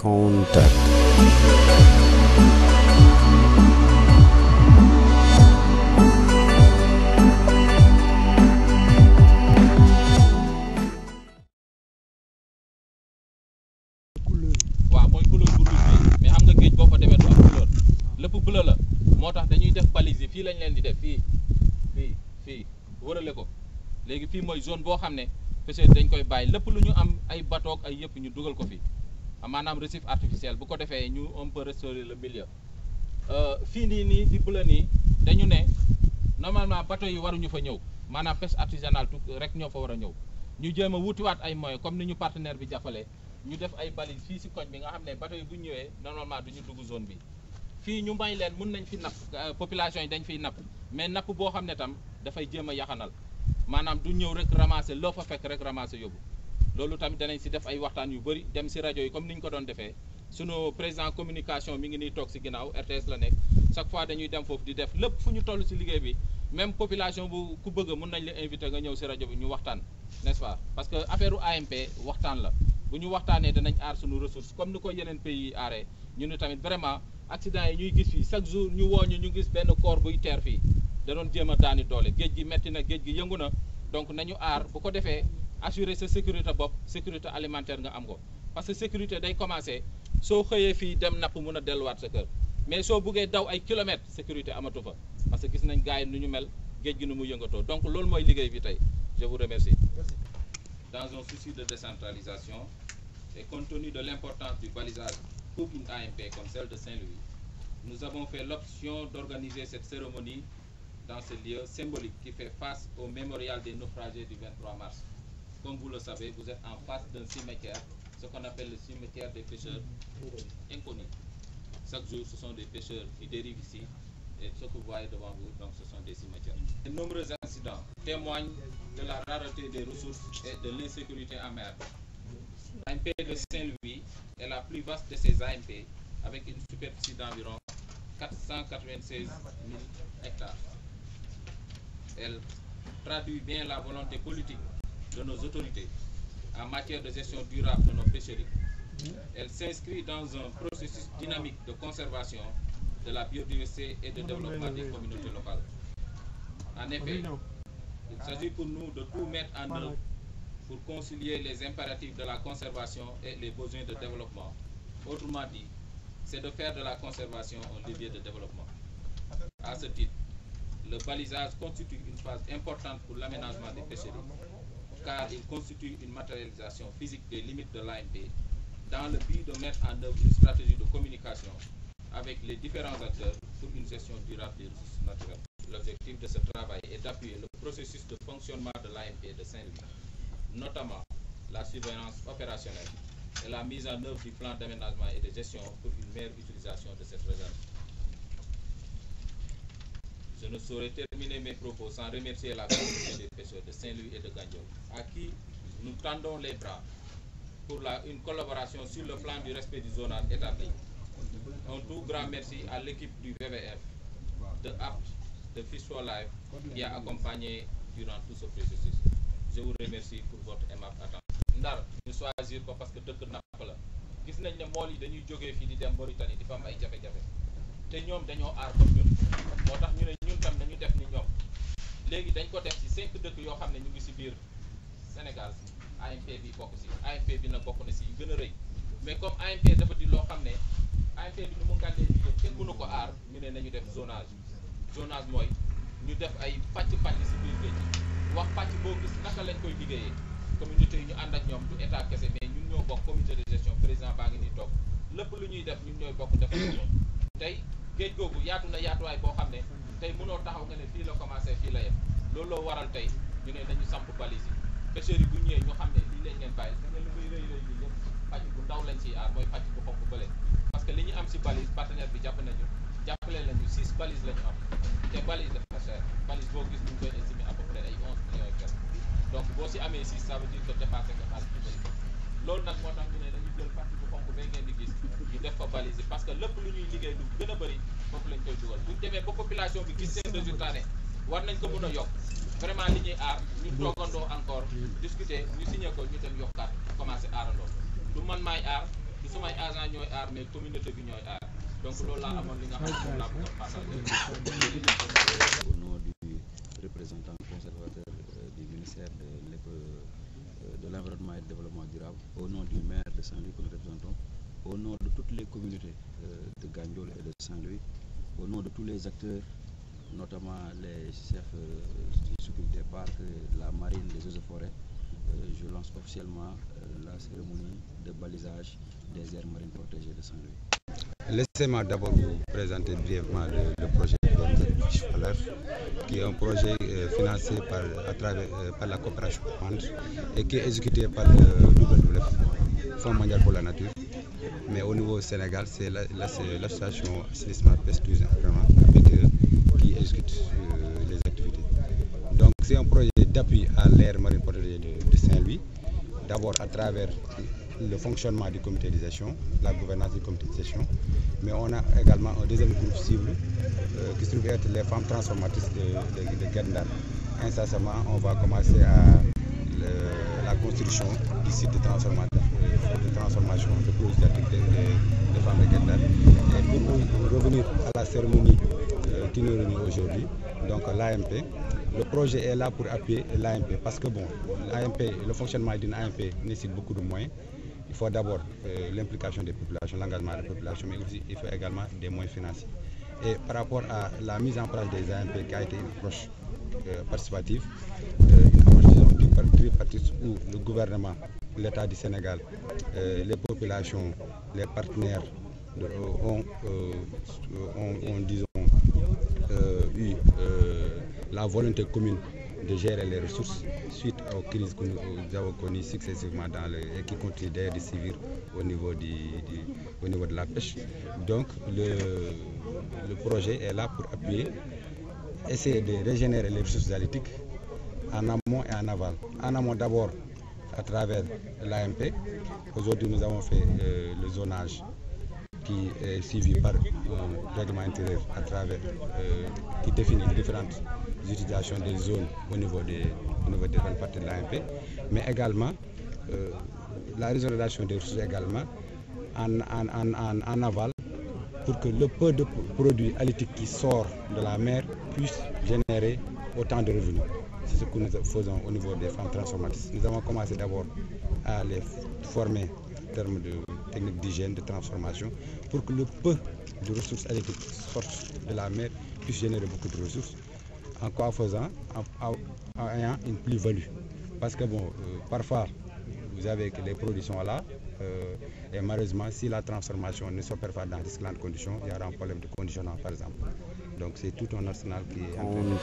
Contact. waaw mooy couleur bu rouge bi mais xam nga géej boo fa demee du am couleur lépp bleu la moo tax dañuy def balise yi fii lañ leen di def fii wërale ko léegi fii mooy zone boo xam ne pêcheurs dañ koy bàyyi lépp lu ñu am ay bateau ak ay yëpp ñu dugal ko fi maanaam récif artificiel bu ko defee ñu on peut restaurer le milieu fii nii di bleu nii dañu ne normalement bateau yi waruñu fa ñëw maanaam pêche artisanale tout rek ñoo fa war a ñëw ñu jéem a wutiwaat ay moyens comme ni ñu partenaire bi jàppalee ñu def ay balise fii si koñ bi nga xam ne bateau yi bu ñu ñëwee normalement du ñu dugg zone bi fii ñu may leen mun nañ fi napp population yi dañ fiy napp mais napp boo xam ne tam dafay jéem a yaxanal maanaam du ñëw rek ramasser loo fa fekk rek ramasser yóbbu loolu tamit danañ si def ay waxtaan yu bëri dem si rajo yi comme ni ñu ko doon defee sunu président communication mi ngi nii toog si ginnaaw RTS la nekk chaque fois dañuy dem foofu di def lépp fu ñu toll si liggéey bi même population bu ku bëgg mun nañ la invité nga ñëw si rajo bi ñu waxtaan n'est-ce pas parce que affaire AMP waxtaan la bu ñu waxtaanee danañ aar suñu ressource comme ni ko yeneen pays yi aaree ñu ne tamit vraiment accident yi ñuy gis fii chaque jour ñu woo ñu gis benn corps buy teer fii da doon jéem a daani doole géej gi metti na géej gi yëngu na donc nañu aar bu ko defee assurer sa sécurité bopp sécurité alimentaire nga am ko parce que sécurité day commencer soo xëyee fii dem napp mun a delluwaat sa kër mais soo buggee daw ay kilomètres sécurité amatu fa parce que gis nañ gars yi nu ñu mel géej gi nu mu yëngatoo donc loolu mooy liggéey bi tey je vous remercie. Dans un souci de décentralisation et compte tenu de l'importance du balisage pour une AMP comme celle de Saint-Louis, nous avons fait l'option d'organiser cette cérémonie dans ce lieu symbolique qui fait face au mémorial des naufragés du 23 mars. Comme vous le savez, vous êtes en face d'un cimetière, ce qu'on appelle le cimetière des pêcheurs inconnus. Chaque jour, ce sont des pêcheurs qui dérivent ici et ce que vous voyez devant vous, donc ce sont des cimetières. De nombreux incidents témoignent de la rareté des ressources et de l'insécurité en mer. L'AMP de Saint-Louis est la plus vaste de ces AMP avec une superficie d'environ 496 000 hectares. Elle traduit bien la volonté politique de nos autorités en matière de gestion durable de nos pêcheries. Elle s'inscrit dans un processus dynamique de conservation de la biodiversité et de développement des communautés locales. En effet, il s'agit pour nous de tout mettre en œuvre pour concilier les impératifs de la conservation et les besoins de développement. Autrement dit, c'est de faire de la conservation un levier de développement. À ce titre, le balisage constitue une phase importante pour l'aménagement des pêcheries, car il constitue une matérialisation physique des limites de l'AMP dans le but de mettre en œuvre une stratégie de communication avec les différents acteurs pour une gestion durable des ressources naturelles. L'objectif de ce travail est d'appuyer le processus de fonctionnement de l'AMP de Saint-Louis, notamment la surveillance opérationnelle et la mise en œuvre du plan d'aménagement et de gestion pour une meilleure utilisation de cette réserve. Je ne saurais terminer mes propos sans remercier la communauté des pêcheurs de Saint-Louis et de Gandiol, à qui nous tendons les bras pour une collaboration sur le plan du respect du zonage établi. Un tout grand merci à l'équipe du VVF, de APT, de Fish for Life, qui a accompagné durant tout ce processus. Je vous remercie pour votre aimable attention. Ndar ñu choisir ko parce que dëkk napp la gis nañ ne mool yi dañuy jógee fii di dem Mauritanie di fa am ay jafe-jafe te ñoom dañoo aar comme ñun moo tax ñu ne ñun tam nañu def ni ñoom léegi dañ ko def ci 5 dëkk yoo xam ne ñu ngi ci biir Sénégal AMP bi bokk ci AMP bi na bokk na ci yu gën a rëy mais comme AMP dafa di loo xam ne AMP bi nu mu ngàndee liggéey kenn mënu ko aar ñu ne nañu def zonage mooy ñu def ay pàcc-pàcc ci biir géej gi wax pàcc boo gis naka lañ koy liggéeyee communauté yi ñu ànd ak ñoom du état kese mais ñun ñoo bokk comité de gestion président baa ngi nii toog lépp lu ñuy def ñun ñooy bokk defal ko tey géej googu yaatu na yaatuwaay boo xam ne tey mënoo taxaw nga ne fii la commencé fii la yem loolu loo waral tey ñu ne nañu samp balise yi pêcheurs yi bu ñëwee ñu xam ne lii lañ leen bàyyi ne lu muy rëy rëy bi yëpp pàcc bu ndaw lañ ciy aar mooy pàcc bu xonk bële parce que li ñu am si balise partenaire bi jàppale lañu 6 balises la ñu am te balise dafa cher balise boo gis ñu ngi koy estimé à peu près ay 11 millions et quelques donc boo si amee 6 ça veut dire que dépassé nga xaalis bu bëri loolu nag moo tax ñu ne dañu jël partie bu xonk ba ngeen di gis ñu def ko balise parce que lépp lu ñuy liggéey lu gën a bëri foofu lañ koy dugal bu ñu demee ba population bi gis seen résultat ne war nañ ko mën a yokk vraiment li ñuy aar ñu toogandoo encore discuter ñu signé ko ñu dem yokkaat commencé aarandoo du man maay aar du sumay agent naa ñooy aar mais communauté bi ñooy aar donc loolu laa amoon li nga xam ne laa bëgg a partager. Au nom du représentant conservateur du ministère de l'environnement et du développement durable, au nom du maire de Saint-Louis que nous représentons, au nom de toutes les communautés de Gandiol et de Saint-Louis, au nom de tous les acteurs, notamment les chefs qui s'occupent des parcs, la marine, les eaux et forêts, je lance officiellement la cérémonie de balisage des aires marines protégées de Saint-Louis. Laissez-moi d'abord vous présenter brièvement le projet Fiche Valeur, qui est un projet financé par la coopération allemande et qui est exécuté par le WWF, Fonds mondial pour la nature. Mais au niveau Sénégal, c'est l'association Assainissement Pêche Tourisme qui exécute les activités. Donc c'est un projet d'appui à l'aire marine protégée de Saint-Louis, d'abord à travers le fonctionnement du comité de gestion, la gouvernance du comité de gestion, mais on a également un deuxième groupe cible qui se trouve être les femmes transformatrices de Guet-Ndar. Incessamment, on va commencer à la construction du site de transformation de produits de femmes de Guet-Ndar. Et pour revenir à la cérémonie qui nous réunit aujourd'hui, donc l'AMP, le projet est là pour appuyer l'AMP parce que bon, l'AMP, le fonctionnement d'une AMP nécessite beaucoup de moyens. Il faut d'abord l'implication des populations, l'engagement des populations, mais aussi il faut également des moyens financiers. Et par rapport à la mise en place des AMP qui a été une approche participative, une approche tripartite où le gouvernement, l'État du Sénégal, les populations, les partenaires ont eu la volonté commune de gérer les ressources suite aux crises que nous avons connues successivement et qui continuent d'ailleurs de sévir au niveau de la pêche. Donc le projet est là pour appuyer, essayer de régénérer les ressources halieutiques en amont et en aval. En amont d'abord à travers l'AMP. Aujourd'hui nous avons fait le zonage qui est suivi par un règlement intérieur à travers qui définit les différentes utilisations des zones au niveau des différentes parties de l'AMP, mais également la régionalisation des ressources également en aval pour que le peu de produits halieutiques qui sort de la mer puisse générer autant de revenus. C'est ce que nous faisons au niveau des femmes transformatrices. Nous avons commencé d'abord à les former en termes de techniques d'hygiène, de transformation, pour que le peu de ressources halieutiques qui sortent de la mer puisse générer beaucoup de ressources. En quoi faisant, en ayant une plus-value. Parce que bon, parfois, vous savez que les produits sont là, et malheureusement, si la transformation ne s'opère pas dans d'excellentes conditions, il y aura un problème de conditionnement par exemple. Donc c'est tout un arsenal qui est en train de...